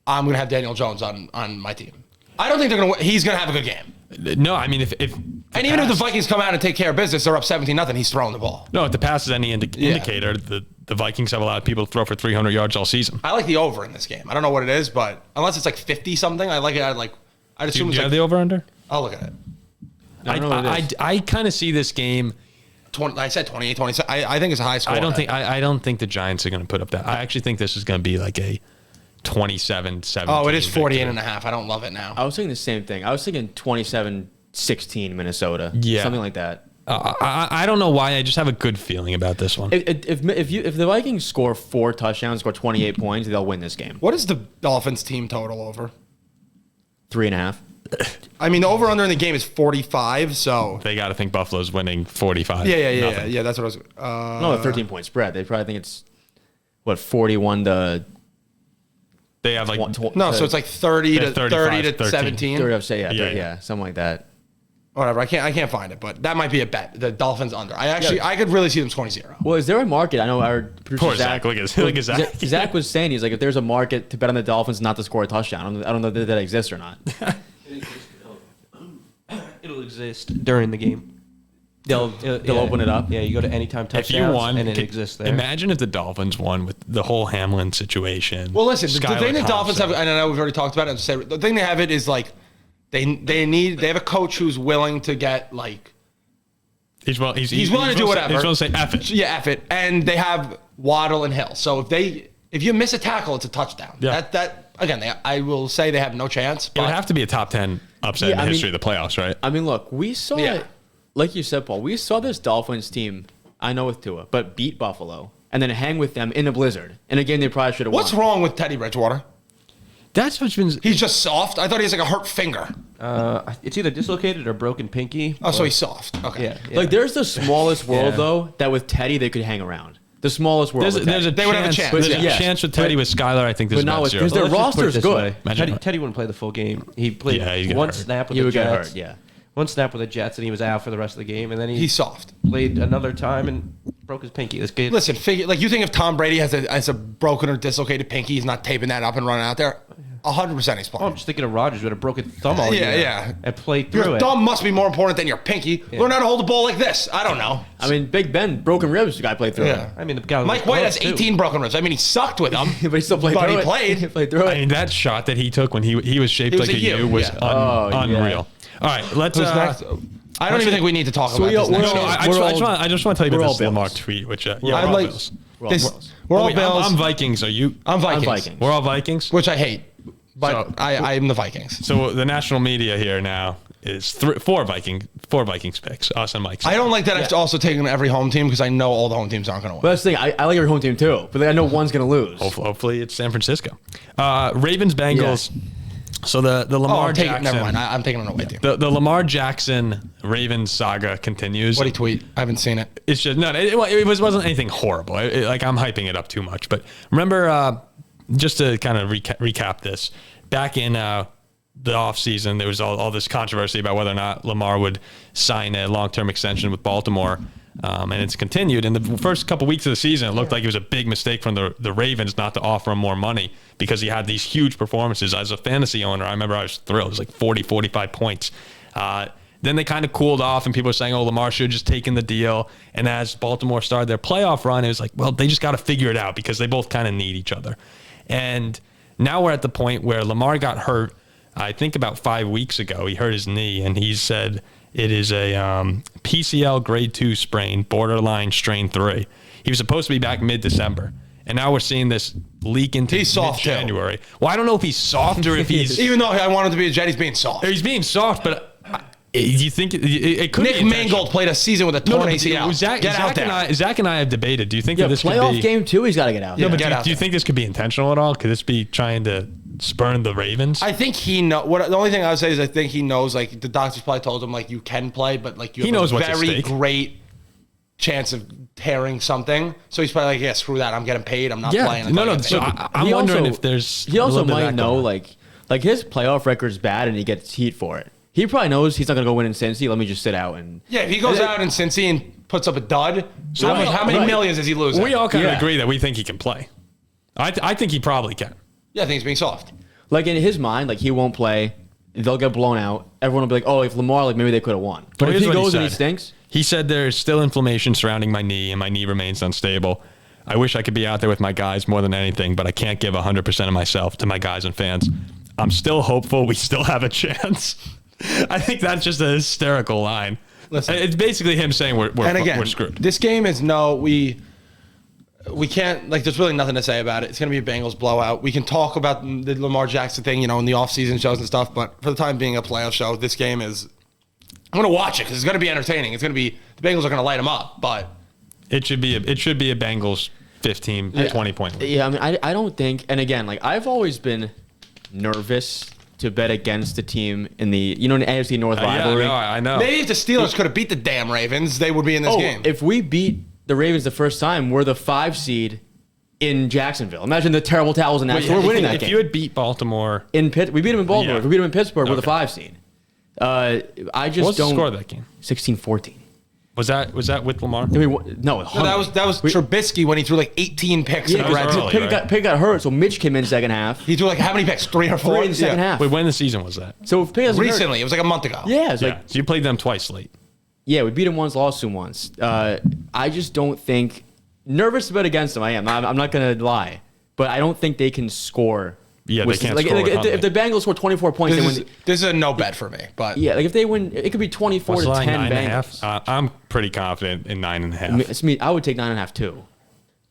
I'm gonna have Daniel Jones on my team. I don't think they're gonna win. He's gonna have a good game. No, I mean if even if the Vikings come out and take care of business, they're up 17-0. He's throwing the ball. No, if the pass is any indicator, the Vikings have allowed people to throw for 300 yards all season. I like the over in this game. I don't know what it is, but unless it's like 50 something, I like it. I'd assume Do it's you have the over under? I'll look at it. I kind of see this game. I said 28, 27. I think it's a high score. I don't think the Giants are going to put up that. I actually think this is going to be like a 27-17. Oh, it is 48.5. I don't love it now. I was thinking the same thing. I was thinking 27-16 Minnesota. Yeah. Something like that. I don't know why. I just have a good feeling about this one. If the Vikings score 4 touchdowns, score 28 points, they'll win this game. What is the Dolphins team total over? 3.5. I mean, the over-under in the game is 45, so... They got to think Buffalo's winning 45. Yeah, that's what I was... No, a 13-point spread. They probably think it's, 41 to... They have so it's like 30 to 17. 30, something like that. Whatever, I can't find it, but that might be a bet. The Dolphins under. I could really see them scoring 0. Well, is there a market? I know our producer Poor Zach. Look at Zach. Zach was saying, he's like, if there's a market to bet on the Dolphins not to score a touchdown, I don't know if that exists or not. It'll exist during the game. They'll open it up. Yeah, you go to anytime touchdowns, if you won, and it exists there. Imagine if the Dolphins won with the whole Hamlin situation. Well, listen, the thing the Dolphins have, and I know we've already talked about it. The thing they have it is like they have a coach who's willing to get like. He's willing to do whatever. He's willing to say F it. Yeah, F it. And they have Waddle and Hill. So if you miss a tackle, it's a touchdown. Yeah. That again, I will say they have no chance. It would have to be a top 10 upset in the history of the playoffs, right? I mean, look, we saw it, like you said, Paul, we saw this Dolphins team, I know with Tua, but beat Buffalo and then hang with them in a blizzard. In a game they probably should have won. What's wrong with Teddy Bridgewater? That's what's been... He's just soft? I thought he has like a hurt finger. It's either dislocated or broken pinky. Oh, so he's soft. Okay. Yeah. Like, there's the smallest world, though, that with Teddy they could hang around. The smallest world. They would have a chance. There's a chance with Teddy. With Skylar, I think there's not about 0. because their roster's good. Teddy wouldn't play the full game. He played one snap with the Jets. One snap with the Jets, and he was out for the rest of the game. And then he's soft. Played another time and broke his pinky. This kid. Listen, you think if Tom Brady has a broken or dislocated pinky, he's not taping that up and running out there? 100% he's playing. I'm just thinking of Rodgers with a broken thumb all year. Yeah. And played through Your it. thumb must be more important than your pinky. Learn how to hold the ball like this. I don't know. I mean, Big Ben, broken ribs, the guy played through it. I mean, the guy Mike White has 18 broken ribs. I mean, he sucked with them. But he still played But through he it. played. He played through it. I mean, that shot that he took when he was shaped was like a a U U, was yeah. unreal. All right, let's. Who's next? I don't even think we need to talk about this we're next all- game. I just want to tell you we're about all this Lamar Bills. tweet, which I'd we're all like Bills. we're all Wait, Bills. I'm Vikings. Are you? I'm Vikings. Vikings. We're all Vikings. Which I hate, but So- I'm the Vikings. So the national media here now is four Vikings picks. Us and Mike's. I don't like that I've also taken every home team because I know all the home teams aren't going to win. But that's the thing. I like your home team too, but I know one's going to lose. Hopefully it's San Francisco. Ravens Bengals. So the Lamar Jackson. Never mind. I'm taking an away team. The Lamar Jackson Ravens saga continues. What do you tweet? I haven't seen it. It's just wasn't anything horrible. Like I'm hyping it up too much. But remember, just to kind of recap this, back in the offseason, there was all this controversy about whether or not Lamar would sign a long-term extension with Baltimore. And it's continued. In the first couple weeks of the season, it looked like it was a big mistake from the Ravens not to offer him more money because he had these huge performances. As a fantasy owner, I remember I was thrilled. It was like 40, 45 points. Then they kind of cooled off, and people were saying, oh, Lamar should have just taken the deal. And as Baltimore started their playoff run, it was like, well, they just got to figure it out because they both kind of need each other. And now we're at the point where Lamar got hurt, I think about 5 weeks ago. He hurt his knee, and he said it is a PCL grade 2 sprain, borderline strain 3. He was supposed to be back mid-December. And now we're seeing this leak into He's soft, January. Well, I don't know if he's soft or if he's... Even though I want him to be a Jet, he's being soft. He's being soft, but do you think it could Nick be intentional? Mangold played a season with a torn ACL. Get out there. Zach and I have debated. Do you think that this could Playoff be... game too, he's got to get out. No, but Get out do you there. think this could be intentional at all? Could this be trying to spurn the Ravens? I think he know. The only thing I would say is I think he knows. Like the doctors probably told him like you can play, but like you He have knows a what's at very stake. great chance of tearing something. So he's probably like, yeah, screw that. I'm getting paid. I'm not playing. until I get So paid. I'm He wondering also- if there's... He a also little bit of might that know going on. like his playoff record's bad and he gets heat for it. He probably knows he's not going to go win in Cincy. Let me just sit out and Yeah, if he goes out in Cincy and puts up a dud, So how many right. millions is he losing? We all kind of Yeah. agree that we think he can play. I think he probably can. Yeah, I think he's being soft. like in his mind, like he won't play. They'll get blown out. Everyone will be like, oh, if Lamar, like maybe they could have won. But Well, if here's he what goes and he said. stinks, He said there's still inflammation surrounding my knee and my knee remains unstable. I wish I could be out there with my guys more than anything, but I can't give 100% of myself to my guys and fans. I'm still hopeful we still have a chance. I think that's just a hysterical line. Listen. It's basically him saying we're screwed. This game is we can't, like, there's really nothing to say about it. It's going to be a Bengals blowout. We can talk about the Lamar Jackson thing, in the offseason shows and stuff, but for the time being a playoff show, this game is, I'm going to watch it because it's going to be entertaining. It's going to be, the Bengals are going to light them up, but It should be a Bengals 15, 20 point lead. yeah, I mean, I don't think. And again, like I've always been nervous to bet against the team in the in the AFC North rivalry. I know. maybe if the Steelers could have beat the damn Ravens, they would be in this game. If we beat the Ravens the first time, we're the 5 seed in Jacksonville. Imagine the terrible towels and that. So we're winning that if game. you had beat Baltimore, We beat them in Baltimore. Yeah. If we beat them in Pittsburgh, we're the Okay. 5 seed. I just what's the don't. score of that game? 16-14. Was that with Lamar? No, No, that was Trubisky when he threw like 18 picks in Yeah, the red early, zone. right? Pickett got hurt, so Mitch came in second half. He threw like how many picks? 3 or 4? 3 in the second Yeah. half. Wait, when the season was that? So if Pickett doesn't hurt- Recently, it was like a month ago. yeah, it's Yeah. like So you played them twice late. yeah, we beat them once, lost them once. I just don't think nervous to bet against them. I am. I'm not gonna lie, but I don't think they can score. Yeah, with- they can't like, score like, with if the Bengals score 24 points, they win. This is a no bet for me, but Yeah, like if they win, it could be 24 What's to the line, 10 9.5? Bengals. I'm pretty confident in 9.5. It's me. I would take 9.5 too.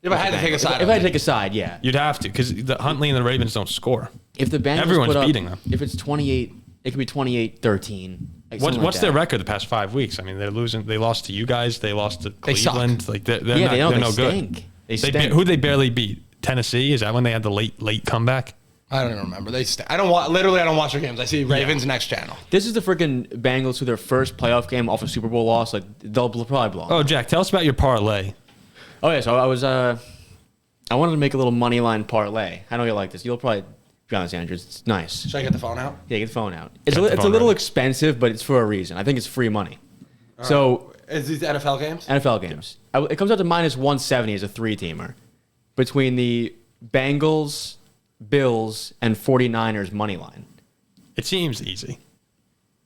if I had to take a side, If I had to take a side, yeah. You'd have to because the Huntley and the Ravens don't score. If the Bengals Everyone's put up, beating them. If it's 28, it could be 28-13. Like something What's like their that. record the past 5 weeks? I mean, they're losing. They lost to you guys. They lost to They suck. Cleveland. Like they're Yeah, not, they they're don't. no They good. stink. They stink. Who they barely beat? Tennessee. Is that when they had the late comeback? I don't even remember. I don't watch. Literally, I don't watch their games. I see Ravens next channel. This is the freaking Bengals who their first playoff game off a Super Bowl loss. Like they'll probably blow 'em. Oh, Jack, tell us about your parlay. Oh yeah, so I was I wanted to make a little money line parlay. I know you'll like this. You'll probably be honest, Andrew. It's nice. Should I get the phone out? Yeah, get the phone out. It's Got the it's a phone little ready. expensive, but it's for a reason. I think it's free money. So Is these NFL games? NFL games. It comes out to minus 170 as a 3-teamer between the Bengals Bills, and 49ers money line. It seems easy.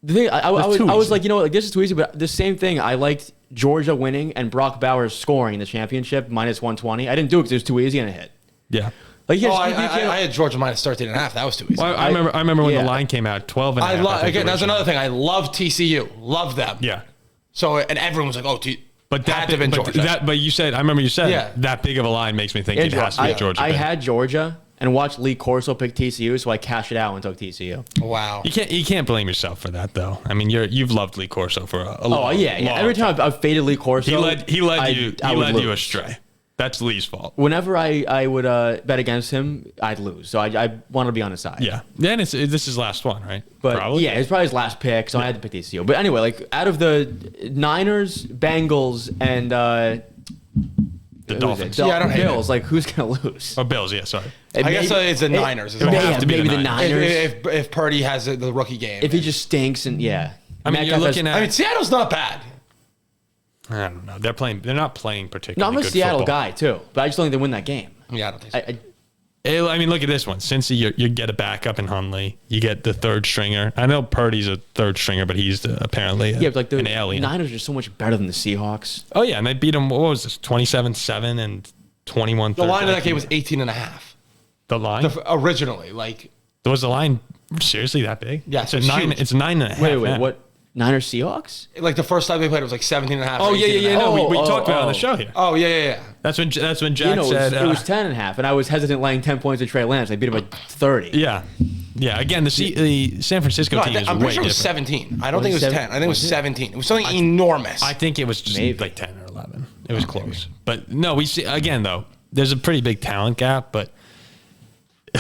The thing, I was easy. like, this is too easy, but the same thing, I liked Georgia winning and Brock Bowers scoring the championship, minus 120. I didn't do it because it was too easy and it hit. Yeah. Like, I had Georgia minus 13.5. That was too easy. Well, I remember when the line came out, 12 and a half. Again, that's another thing. I love TCU. Love them. Yeah. So, and everyone was like, oh, but had to have been Georgia. But you said, I remember you said Yeah. that big of a line makes me think it has to be Georgia. I had Georgia and watched Lee Corso pick TCU, so I cashed it out and took TCU. Wow. You can't blame yourself for that though. I mean, you've loved Lee Corso for a long, yeah. long Every time I've faded Lee Corso, he led you lose. astray. That's Lee's fault. Whenever I would bet against him, I'd lose. So I want to be on his side. Yeah. Then this is his last one, right? But probably. yeah, it's probably his last pick, so I had to pick TCU. But anyway, like out of the Niners, Bengals, and The Dolphins. Yeah, I don't hate Bills, like who's gonna lose? Or Bills, yeah, sorry. I guess it's the Niners. would have to be maybe the the Niners. Niners. If Purdy has the rookie game. If he just stinks and yeah. I mean, you're looking at. I mean, Seattle's not bad. I don't know. They're not playing No, particularly I'm a good Seattle football. guy too, but I just don't think they win that game. Yeah, I don't think so. I mean, look at this one. Cincy, you get a backup in Hundley. You get the third stringer. I know Purdy's a third stringer, but he's apparently But like the an alien. Niners are so much better than the Seahawks. Oh, yeah, and they beat them, what was this, 27-7 and 21-13. The line of that game was 18.5. The line? Originally, like. Was the line seriously that big? Yeah, it's 9. huge. It's 9.5. Wait, now. what? Niners Seahawks? Like the first time they played, it was like 17.5. Oh, yeah. No, we talked about it on the oh. show here. Oh, yeah. That's when Jack said. It was 10 and a half, and I was hesitant laying 10 points to Trey Lance. I beat him by 30. Yeah. Again, the San Francisco team is I'm way pretty sure it was different. 17. I don't think it was 10. I think it was Was it? 17. It was something enormous. I think it was just Maybe. like 10 or 11. It was close. But no, we see again though. There's a pretty big talent gap, but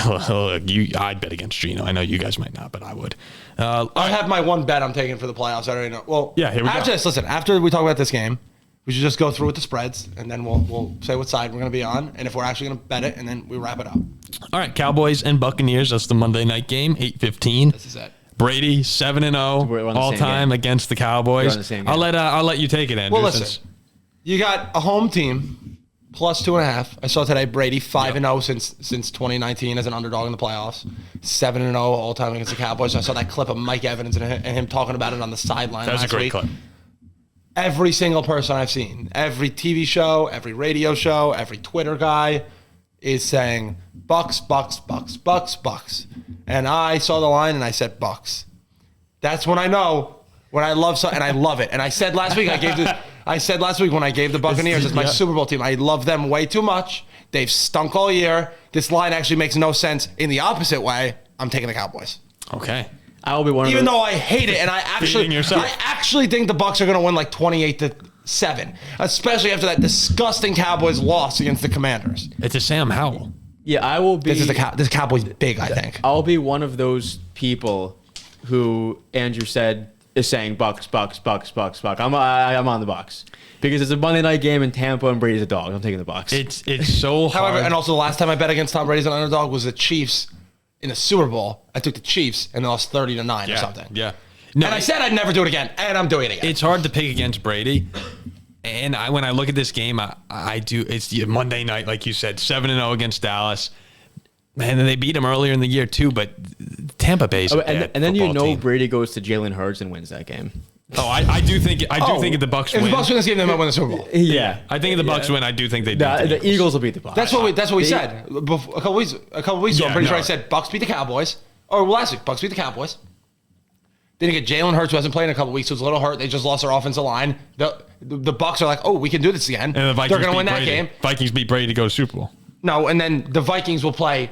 look, I'd bet against Gino. I know you guys might not, but I would. I have my one bet I'm taking for the playoffs. I already know. Well, Yeah, here we go. after this, listen, after we talk about this game, we should just go through with the spreads, and then we'll say what side we're going to be on, and if we're actually going to bet it, and then we wrap it up. All right, Cowboys and Buccaneers. That's the Monday night game, 8:15. This is it. Brady 7-0 We're on the all same time game. against the Cowboys. We're on the same game. I'll let you take it, Andrew. Well, listen, you got a home team plus 2.5. I saw today Brady 5-0 since 2019 as an underdog in the playoffs. 7-0 all time against the Cowboys. I saw that clip of Mike Evans and him talking about it on the sideline. That was a last great week. clip. Every single person I've seen, every TV show, every radio show, every Twitter guy is saying Bucks. And I saw the line and I said Bucks. That's when I know when I love something, and I love it. And I said last week when I gave the Buccaneers as my Super Bowl team, I love them way too much. They've stunk all year. This line actually makes no sense. In the opposite way, I'm taking the Cowboys. Okay. I will be one of Even those. though I hate it, and I actually think the Bucks are going to win like 28-7, especially after that disgusting Cowboys loss against the Commanders. It's a Sam Howell. Yeah, I will be. This Cowboys big, I think. I'll be one of those people who Andrew said is saying Bucks. I'm on the Bucks because it's a Monday night game in Tampa and Brady's a dog. I'm taking the Bucks. It's so hard. However, and also the last time I bet against Tom Brady as an underdog was the Chiefs in the Super Bowl. I took the Chiefs and they lost 30-9 or something. Yeah. No, And I said I'd never do it again, and I'm doing it again. it's hard to pick against Brady. And when I look at this game, I do. It's the Monday night, like you said, 7-0 against Dallas. Man, and they beat him earlier in the year too. But Tampa Bay's a bad and then football team. Brady goes to Jalen Hurts and wins that game. Oh, I do think if the Bucks If win. the Bucks win this game, they might win the Super Bowl. Yeah, I think if the Bucks win, I do think they do. the Eagles will beat the Bucks. That's what we said a couple weeks ago. Yeah, I'm pretty sure no. I said Bucks beat the Cowboys. Or last week, Bucks beat the Cowboys. Then you get Jalen Hurts, who hasn't played in a couple weeks, who's a little hurt. They just lost their offensive line. The Bucks are like, oh, we can do this again. And the Vikings They're going to beat win that Brady. game. Vikings beat Brady to go to Super Bowl. No, and then the Vikings will play.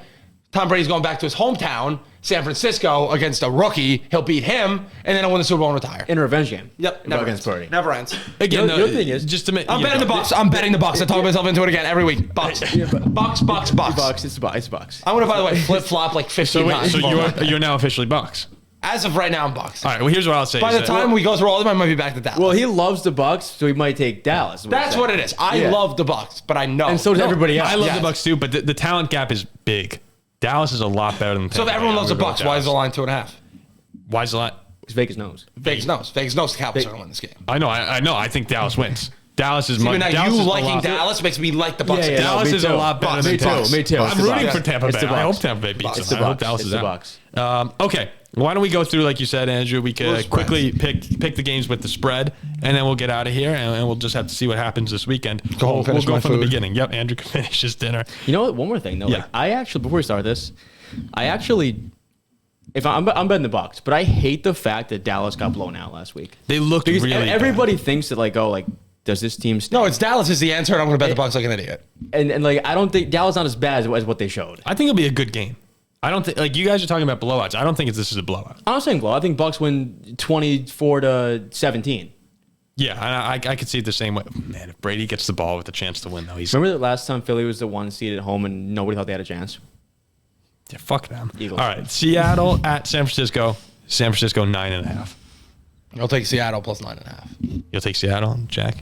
Tom Brady's going back to his hometown, San Francisco, against a rookie. He'll beat him, and then he'll win the Super Bowl and retire. in a revenge game. Yep, never against ends. Purdy. Never ends. Again, The other thing is, just to make I'm betting the Bucks. I'm betting the Bucks. I talk myself into it again every week. Bucks. Bucks. Bucks. It's Bucks. I'm going to, by the way, flip-flop like 15 So wait, times. so you're now officially Bucks. As of right now, I'm Bucks. All right. Well, here's what I'll say. By the time we go through all of them, I might be back to Dallas. Well, he loves the Bucks, so he might take Dallas. That's what it is. I love the Bucks, but I know. And so does everybody else. I love Yes. the Bucks too, but the talent gap is big. Dallas is a lot better than. So if Tampa. everyone loves the I'm gonna Bucks, go with why is the Dallas. line 2.5? Why is the line? Because Vegas knows. Vegas knows. Vegas knows the Cowboys are going to win this game. I know. I think Dallas wins. Dallas is See, much. now Dallas you is a liking lot- Dallas makes me like the Bucks. Yeah, yeah, Dallas me is a too. lot better than Me too. Dallas. Me too. I'm It's the rooting Bucks. for Tampa It's Bay. the I hope Bucks. Tampa Bay beats It's them. the I hope Bucks. Dallas It's is the out. Bucks. Okay, why don't we go through, like you said, Andrew? We could Those quickly pick the games with the spread, and then we'll get out of here, and we'll just have to see what happens this weekend. Go home, We'll finish go my from the food. beginning. Yep, Andrew can finish his dinner. You know what? One more thing though. Yeah. Like, I actually, before we start this, if I'm betting the Bucks, but I hate the fact that Dallas got blown out last week. They looked Because really everybody thinks that does this team stink? No, it's Dallas is the answer, and I'm going to bet the Bucks like an idiot. And I don't think Dallas not as bad as what they showed. I think it'll be a good game. I don't think, like you guys are talking about blowouts. I don't think this is a blowout. I'm not saying blow. I think Bucks win 24-17. Yeah, I could see it the same way. Man, if Brady gets the ball with a chance to win, though, he's Remember the last time Philly was the 1 seed at home and nobody thought they had a chance? yeah, fuck them. Eagles. All right, Seattle at San Francisco. San Francisco 9.5. I'll take Seattle plus 9.5. You'll take Seattle, Jack.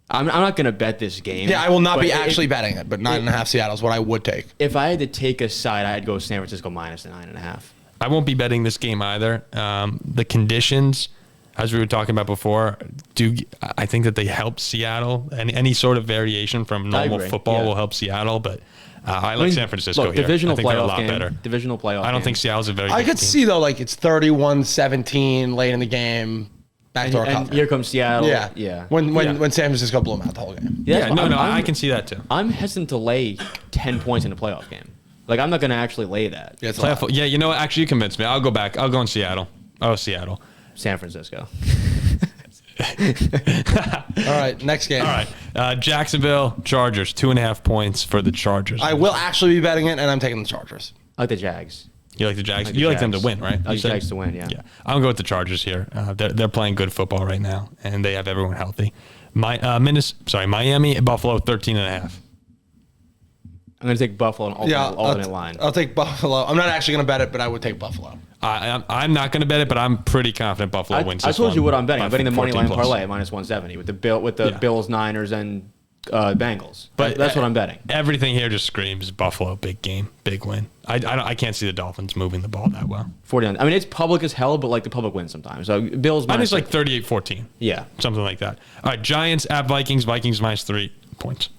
I'm not going to bet this game. Yeah, I will not but be if- actually betting it, but 9.5 Seattle is what I would take. If I had to take a side, I'd go San Francisco minus the 9.5. I won't be betting this game either. The conditions, as we were talking about before, I think that they help Seattle, and any sort of variation from normal agree, football yeah. will help Seattle. But I like San Francisco Look, here. divisional I think they're a playoff lot game. better. Divisional playoff. I don't game. think Seattle's a very. I good could team. see, though, like it's 31-17 late in the game, backdoor And cover. here comes Seattle. Yeah. Yeah. When Yeah. San Francisco blew them out the whole game. Yeah, that's why I can see that too. I'm hesitant to lay 10 points in a playoff game. Like, I'm not going to actually lay that. Yeah, it's a lot. Playoff, yeah, you know what? Actually, you convinced me. I'll go back. I'll go in Seattle. Oh, Seattle. San Francisco. All right, next game. All right. Jacksonville Chargers, 2.5 points for the Chargers. I will actually be betting it, and I'm taking the Chargers. I like the Jags. You like the Jags? I like the You like them to Jags. win, right? I like You the said? Jags to win, yeah. Yeah. I'm going to go with the Chargers here. They're playing good football right now, and they have everyone healthy. Miami, Buffalo, 13.5. I'm going to take Buffalo on alternate line. I'll take Buffalo. I'm not actually going to bet it, but I would take Buffalo. I'm not going to bet it, but I'm pretty confident Buffalo wins I this told one you what I'm betting. by I'm betting the money 14 line plus. parlay at minus 170 with the Yeah. Bills, Niners, and Bengals. But That's what I'm betting. Everything here just screams Buffalo, big game, big win. I can't see the Dolphins moving the ball that well. 49. I mean, it's public as hell, but like the public wins sometimes. So Bills Mine minus is like 38-14. yeah. Something like that. All right, Giants at Vikings. Vikings minus 3 points.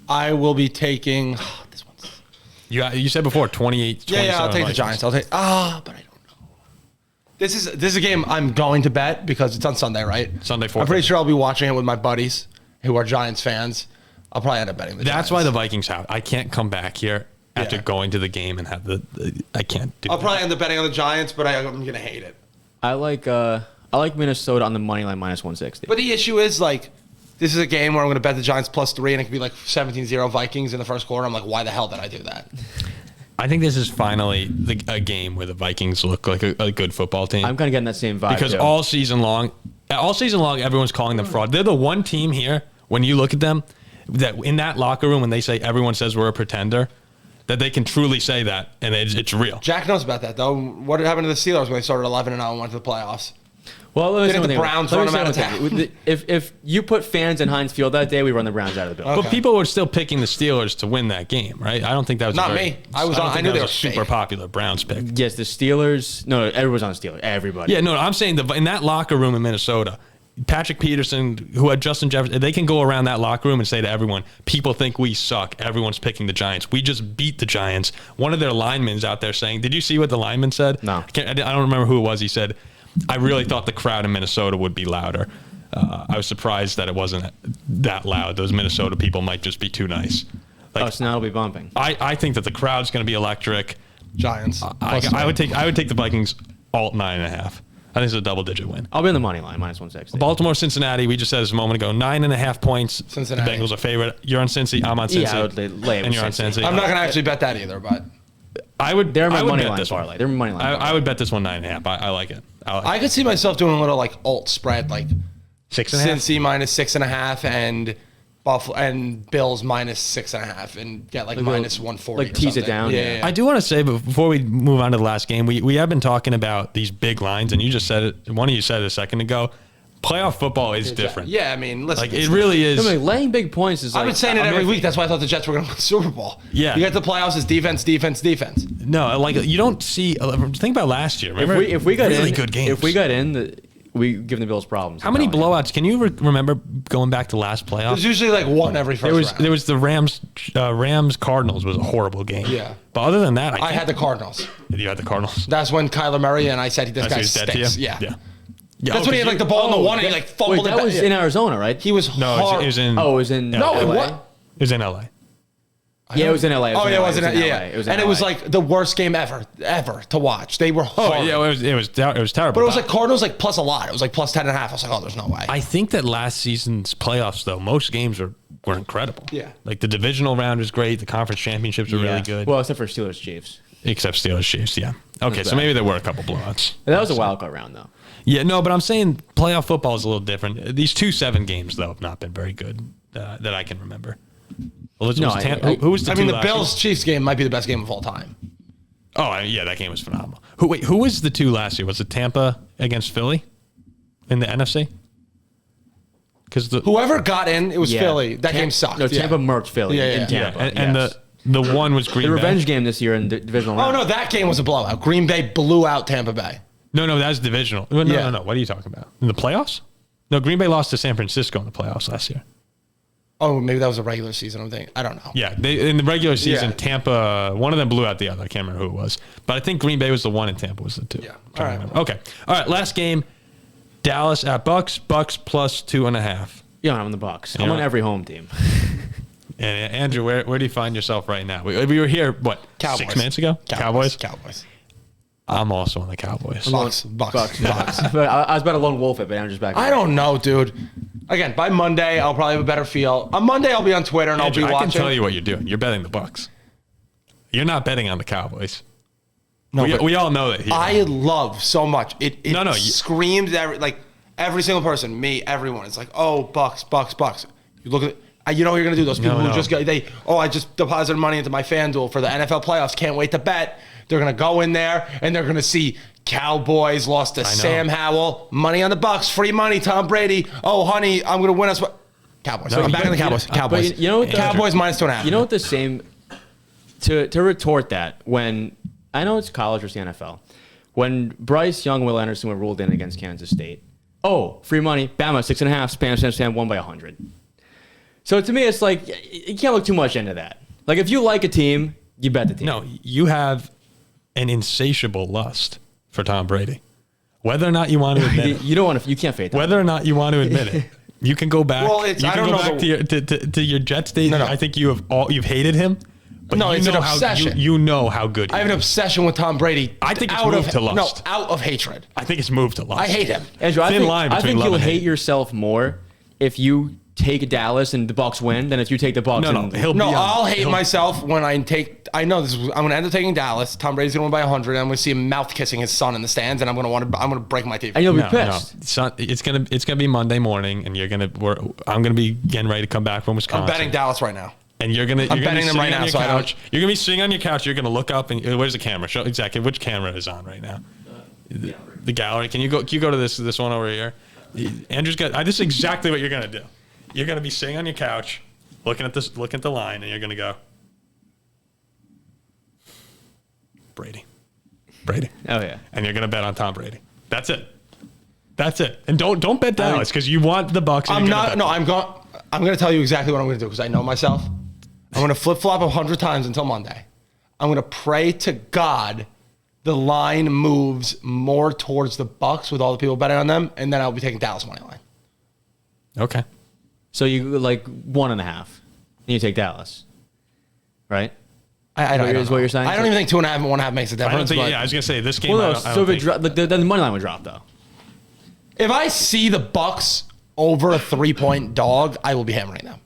I will be taking this one's. You said before 28. Yeah, I'll take the Giants. I'll take. But I don't know. This is a game I'm going to bet because it's on Sunday, right? Sunday, 4:30. I'm pretty sure I'll be watching it with my buddies who are Giants fans. I'll probably end up betting the Giants. That's why the Vikings have. I can't come back here after Yeah. going to the game and have I can't do I'll that. probably end up betting on the Giants, but I'm gonna hate it. I like Minnesota on the money line minus 160. But the issue is like, this is a game where I'm gonna bet the Giants plus 3, and it could be like 17-0 Vikings in the first quarter. I'm like, why the hell did I do that? I think this is finally a game where the Vikings look like a good football team. I'm kind of getting that same vibe Because too. all season long, everyone's calling them fraud. They're the one team here, when you look at them, that in that locker room, when they say everyone says we're a pretender, that they can truly say that, and it's real. Jack knows about that though. What happened to the Steelers when they started 11-0 and went to the playoffs? well, let me say Didn't one the thing. Browns Let me run say them one out of thing. If you put fans in Heinz Field that day, we run the Browns out of the building. Okay. But people were still picking the Steelers to win that game, right? I don't think that was Not a very, me. I don't think knew that they was were a super fake. popular Browns pick. Yes, the Steelers. No, everyone's on the Steelers. Everybody. Yeah, no, I'm saying in that locker room in Minnesota, Patrick Peterson, who had Justin Jefferson, they can go around that locker room and say to everyone, people think we suck. Everyone's picking the Giants. We just beat the Giants. One of their linemen's out there saying, did you see what the lineman said? No. I don't remember who it was. He said, I really thought the crowd in Minnesota would be louder. I was surprised that it wasn't that loud. Those Minnesota people might just be too nice. Like, So now it'll be bumping. I think that the crowd's going to be electric. Giants. I would take the Vikings alt 9.5. I think it's a double-digit win. I'll be on the money line minus 160. Baltimore, Cincinnati. We just said this a moment ago. 9.5 points. Cincinnati. The Bengals are favorite. You're on Cincy. I'm on Cincy. Yeah, I would lay it and with you're on Cincy. Cincy. I'm not gonna actually bet that either, but I would. They're my I would money bet line this one. parlay. They're my money line. I parlay. would bet this one 9.5. I like it. I could see myself doing a little like alt spread, like 6.5. Cincy minus 6.5 and Buffalo and Bills minus 6.5 and get like minus 140. like or tease it something. down, Yeah, yeah. I do want to say, but before we move on to the last game, we have been talking about these big lines, and you just said it. One of you said it a second ago. Playoff football is different. Yeah, I mean, listen, Like it really is. I mean, laying big points is like. I've been saying it I'm every iffy. week. That's why I thought the Jets were going to win the Super Bowl. Yeah. You get the playoffs, it's defense, defense, defense. No, like you don't see. Think about last year. Remember, If we got really in, good games. If we got in, we give the Bills problems. How many blowouts? Can you remember going back to last playoff? There's usually like one every first round. There was the Rams Cardinals was a horrible game. Yeah. But other than that, I had the Cardinals. You had the Cardinals. That's when Kyler Murray and I said this guy stinks. Yeah. That's when he had like the ball in the one and he like fumbled Wait, that was in Arizona, right? He was No, it was in. Oh, it was in No, LA? what? It was in LA. Yeah, it was in LA. Oh, yeah, it was in LA. Yeah. It was in and it LA. was like the worst game ever to watch. They were horrible. Oh yeah, it was terrible. But it was like Cardinals like plus a lot. It was like plus 10.5. I was like, oh, there's no way. I think that last season's playoffs though, most games were incredible. Yeah. Like the divisional round was great. The conference championships were really good. Well, except for Steelers Chiefs. Except Steelers Chiefs. Yeah. Okay, so maybe there were a couple blowouts. That was a wild card round though. Yeah, no, but I'm saying playoff football is a little different. These 2-7 games, though, have not been very good that I can remember. Who was the the Bills-Chiefs game might be the best game of all time. Oh, yeah, that game was phenomenal. Who was the two last year? Was it Tampa against Philly in the NFC? Because whoever got in, it was Philly. That game sucked. No, Tampa murked Philly in Yeah, Tampa. and the one was Green Bay. The revenge game this year in the divisional round. Oh, no, that game was a blowout. Green Bay blew out Tampa Bay. No, that was divisional. No. What are you talking about? In the playoffs? No, Green Bay lost to San Francisco in the playoffs last year. Oh, maybe that was a regular season. I'm thinking. I don't know. Yeah, in the regular season, Tampa, one of them blew out the other. I can't remember who it was. But I think Green Bay was the one and Tampa was the two. Yeah. All right. Okay. All right, last game. Dallas at Bucks. Bucks plus 2.5. Yeah, I'm on the Bucks. I'm on every home team. And Andrew, where do you find yourself right now? We were here, what, Cowboys. 6 minutes ago? Cowboys? I'm also on the Cowboys. Bucks. But I was about to lone wolf it, but I'm just back. I don't know, dude. Again, by Monday, I'll probably have a better feel. On Monday, I'll be on Twitter and Andrew, I'll be watching. I can tell you what you're doing. You're betting the Bucks. You're not betting on the Cowboys. No, we all know that. I love so much. It No, screams every single person, me, everyone. It's like, oh, Bucks. You look at, you know what you're gonna do. Those people who just go, I just deposited money into my FanDuel for the NFL playoffs. Can't wait to bet. They're gonna go in there and they're gonna see Cowboys lost to Sam Howell. Money on the Bucks, free money. Tom Brady. Oh, honey, I'm gonna win us. Cowboys. I'm back on the Cowboys. Cowboys. You know what? Cowboys minus 2.5. You know what? The same. To retort that, when I know it's college or the NFL, when Bryce Young, Will Anderson were ruled in against Kansas State. Oh, free money. Bama 6.5. Spam won by 100. So to me, it's like you can't look too much into that. Like if you like a team, you bet the team. No, you have an insatiable lust for Tom Brady. Whether or not you want to admit it. You don't want to. You can't fade that. Whether or not you want to admit it. You can go back. Well, you I can don't go know back to your Jets days. No. I think you've hated him. But No, you it's know an obsession. You know how good he I have an is. obsession with Tom Brady. I think it's moved to lust. No, out of hatred. I think it's moved to lust. I hate him. Andrew, I Thin think you'll love and hate hate. yourself more if you take Dallas and the Bucks win than if you take the Bucks. No, and he'll be on. I'll hate myself when I take. I know this. I'm going to end up taking Dallas. Tom Brady's going to win by 100. And I'm going to see him mouth kissing his son in the stands, and I'm going to break my TV. And you'll be No, pissed. Son, it's gonna be Monday morning, and I'm gonna be getting ready to come back from Wisconsin. I'm betting Dallas right now. And you're gonna betting be them sitting right on now, your so I don't- couch. You're gonna be sitting on your couch. You're gonna look up and where's the camera? Show exactly which camera is on right now. The gallery. Can you go to this one over here? Andrew's got. This is exactly what you're gonna do. You're gonna be sitting on your couch, looking at the line, and you're gonna go, Brady. Oh yeah. And you're gonna bet on Tom Brady. That's it. And don't bet Dallas because you want the Bucks. I'm not. No, I'm going to tell you exactly what I'm going to do because I know myself. I'm going to flip flop 100 times until Monday. I'm going to pray to God the line moves more towards the Bucks with all the people betting on them, and then I'll be taking Dallas money line. Okay. So you like 1.5, and you take Dallas, right? I don't know. Is what you're saying? I don't even think 2.5 and 1.5 makes a I don't difference. think. But Yeah, I was gonna say this game. Well, no. I So don't if think- then the money line would drop though. if I see the Bucks over a 3-point dog, I will be hammering them.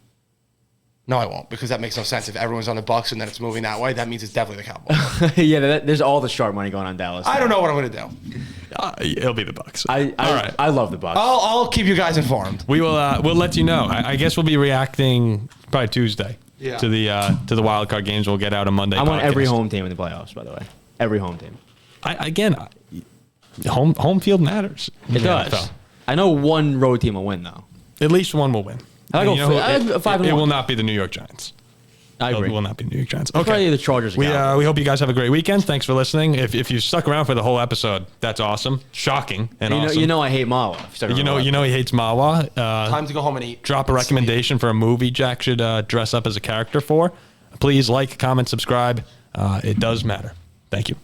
No, I won't, because that makes no sense. If everyone's on the Bucks and then it's moving that way, that means it's definitely the Cowboys. Yeah, there's all the sharp money going on Dallas. I don't know what I'm going to do. it'll be the Bucks. All right. I love the Bucks. I'll keep you guys informed. We will. We'll let you know. I guess we'll be reacting probably Tuesday to the wild card games. We'll get out on Monday. I'm on every podcast. home team in the playoffs, by the way. Every home team. Home field matters. in It the does. NFL. I know one road team will win though. At least one will win. I And go it 5-1. will not be the New York Giants. I agree. It will not be New York Giants. Probably the Chargers. We hope you guys have a great weekend. Thanks for listening. If you stuck around for the whole episode, that's awesome, shocking, and awesome. You know I hate Mawa. You know he hates Mawa. Time to go home and eat. Drop a recommendation for a movie Jack should dress up as a character for. Please like, comment, subscribe. It does matter. Thank you.